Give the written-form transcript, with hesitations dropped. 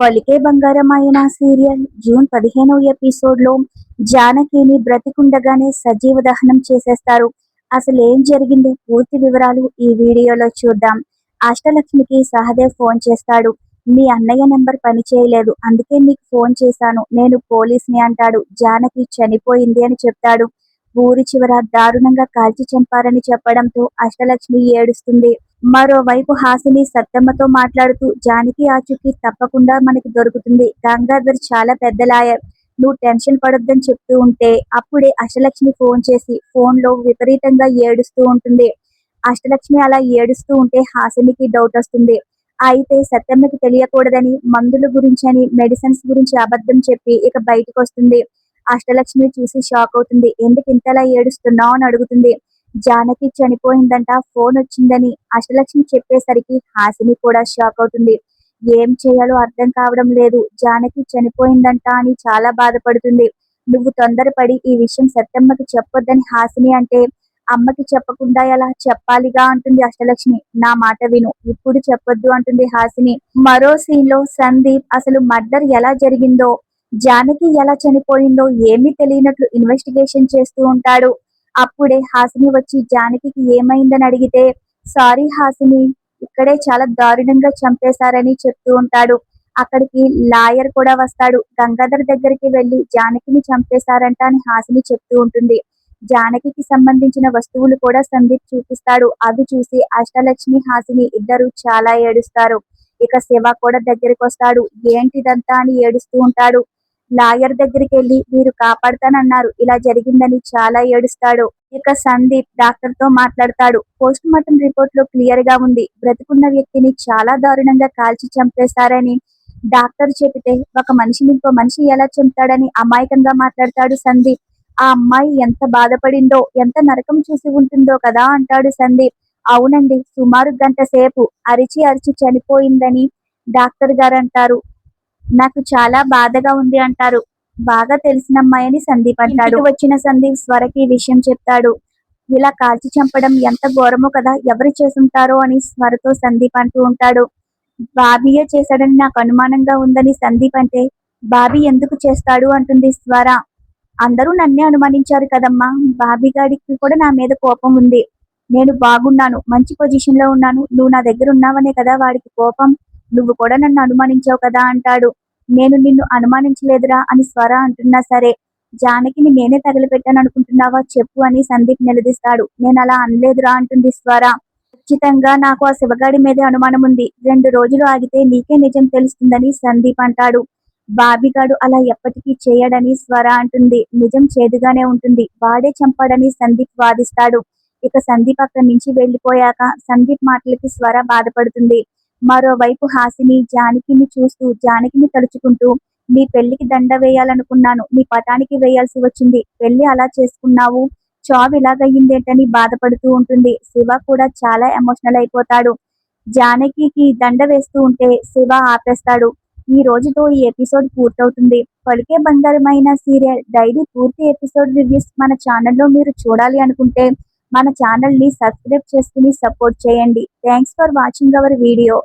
పలికే బంగారమైన serial June 15వ ఎపిసోడ్లో జానకిని బ్రతికుండగానే సజీవ దహనం చేసేస్తారు. అసలు ఏం జరిగిందో పూర్తి వివరాలు ఈ వీడియోలో చూద్దాం. అష్టలక్ష్మికి సహదేవ్ ఫోన్ చేస్తాడు. మీ అన్నయ్య నెంబర్ పనిచేయలేదు, అందుకే నీకు ఫోన్ చేశాను, నేను పోలీస్ని అంటాడు. జానకి చనిపోయింది అని చెప్తాడు. ఊరి చివర దారుణంగా కాల్చి చంపారని చెప్పడంతో అష్టలక్ష్మి ఏడుస్తుంది. మరోవైపు హాసిని సత్తమ్మతో మాట్లాడుతూ జానకి ఆచూకీ తప్పకుండా మనకి దొరుకుతుంది. గంగాధర్ చాలా పెద్ద లాయర్, నువ్వు టెన్షన్ పడొద్దని చెప్తూ ఉంటే అప్పుడే అష్టలక్ష్మి ఫోన్ చేసి ఫోన్లో విపరీతంగా ఏడుస్తూ ఉంటుంది. అష్టలక్ష్మి అలా ఏడుస్తూ ఉంటే హాసినికి డౌట్ వస్తుంది. అయితే సత్తమ్మకి తెలియకూడదని మందుల గురించి అని మెడిసిన్స్ గురించి అబద్ధం చెప్పి ఇక బయటకు వస్తుంది. అష్టలక్ష్మి చూసి షాక్ అవుతుంది. ఎందుకు ఇంతలా ఏడుస్తున్నావు అని అడుగుతుంది. జానకి చనిపోయిందంట, ఫోన్ వచ్చిందని అష్టలక్ష్మి చెప్పేసరికి హాసిని కూడా షాక్ అవుతుంది. ఏం చేయాలో అర్థం కావడం లేదు. జానకి చనిపోయిందంట అని చాలా బాధపడుతుంది. నువ్వు తొందరపడి ఈ విషయం సత్తమ్మకి చెప్పొద్దని హాసిని అంటే, అమ్మకి చెప్పకుండా ఎలా చెప్పాలిగా అంటుంది అష్టలక్ష్మి. నా మాట విను, ఇప్పుడు చెప్పొద్దు అంటుంది హాసిని. మరో సీన్ లో సందీప్ అసలు మర్డర్ ఎలా జరిగిందో, జానకి ఎలా చనిపోయిందో ఏమీ తెలియనట్లు ఇన్వెస్టిగేషన్ చేస్తూ ఉంటాడు. అప్పుడే హాసిని వచ్చి జానకికి ఏమైందని అడిగితే, సారీ హాసిని, ఇక్కడే చాలా దారుణంగా చంపేశారని చెప్తూ ఉంటాడు. అక్కడికి లాయర్ కూడా వస్తాడు. గంగాధర్ దగ్గరికి వెళ్లి జానకిని చంపేశారంట అని హాసిని చెప్తూ ఉంటుంది. జానకికి సంబంధించిన వస్తువులు కూడా సందీప్ చూపిస్తాడు. అవి చూసి అష్టలక్ష్మి హాసిని ఇద్దరు చాలా ఏడుస్తారు. ఇక శివ కూడా దగ్గరికి వస్తాడు. ఏంటిదంతా అని ఏడుస్తూ ఉంటాడు. లాయర్ దగ్గరికి వెళ్లి మీరు కాపాడతానన్నారు, ఇలా జరిగిందని చాలా ఏడుస్తాడు. ఇక సందీప్ డాక్టర్ తో మాట్లాడతాడు. పోస్ట్ మార్టం రిపోర్ట్ లో క్లియర్ గా ఉంది, బ్రతికున్న వ్యక్తిని చాలా దారుణంగా కాల్చి చంపేశారని డాక్టర్ చెబితే ఒక మనిషిని ఇంకో మనిషి ఎలా చంపుతాడని అమాయకంగా మాట్లాడతాడు సందీప్. ఆ అమ్మాయి ఎంత బాధపడిందో, ఎంత నరకం చూసి ఉంటుందో కదా అంటాడు సందీప్. అవునండి, సుమారు గంట సేపు అరిచి అరిచి చనిపోయిందని డాక్టర్ గారు అంటారు. నాకు చాలా బాధగా ఉంది అంటారు. బాగా తెలిసిన అమ్మాయి అని సందీప్ అంటాడు. ఇంటికి వచ్చిన సందీప్ స్వరకి ఈ విషయం చెప్తాడు. ఇలా కాల్చి చంపడం ఎంత ఘోరమో కదా, ఎవరు చేసుంటారో అని స్వరతో సందీప్ అంటూ ఉంటాడు. బాబీయే చేశాడని నాకు అనుమానంగా ఉందని సందీప్ అంటే, బాబీ ఎందుకు చేస్తాడు అంటుంది స్వర. అందరూ నన్నే అనుమానించారు కదమ్మా, బాబీ గాడికి కూడా నా మీద కోపం ఉంది. నేను బాగున్నాను, మంచి పొజిషన్ లో ఉన్నాను, నువ్వు నా దగ్గర ఉన్నావనే కదా వాడికి కోపం. నువ్వు కూడా నన్ను అనుమానించావు కదా అంటాడు. నేను నిన్ను అనుమానించలేదురా అని స్వర అంటున్నా సరే, జానకిని నేనే తగిలిపెట్టాను అనుకుంటున్నావా చెప్పు అని సందీప్ నిలదీస్తాడు. నేను అలా అనలేదురా అంటుంది స్వర. ఖచ్చితంగా నాకు ఆ శివగాడి మీదే అనుమానం ఉంది. 2 రోజులు ఆగితే నీకే నిజం తెలుస్తుందని సందీప్ అంటాడు. బాబిగాడు అలా ఎప్పటికీ చేయడని స్వర అంటుంది. నిజం చేదుగానే ఉంటుంది, వాడే చంపాడని సందీప్ వాదిస్తాడు. ఇక సందీప్ అక్కడి నుంచి వెళ్లిపోయాక సందీప్ మాటలకి స్వర బాధపడుతుంది. మరోవైపు హాసిని జానకిని చూస్తూ జానకిని తలుచుకుంటూ, నీ పెళ్లికి దండ వేయాలనుకున్నాను, నీ పటానికి వేయాల్సి వచ్చింది, పెళ్లి అలా చేసుకున్నావు, చావు ఇలాగయ్యిందేంటని బాధపడుతూ ఉంటుంది. శివ కూడా చాలా ఎమోషనల్ అయిపోతాడు. జానకికి దండ వేస్తూ ఉంటే శివ ఆపేస్తాడు. ఈ రోజుతో ఈ ఎపిసోడ్ పూర్తవుతుంది. పలికే బంగారమైన సీరియల్ డైలీ పూర్తి ఎపిసోడ్ రివ్యూస్ మన ఛానల్లో మీరు చూడాలి అనుకుంటే మన ఛానల్ ని సబ్స్క్రైబ్ చేసుకుని సపోర్ట్ చేయండి. Thanks for watching our video.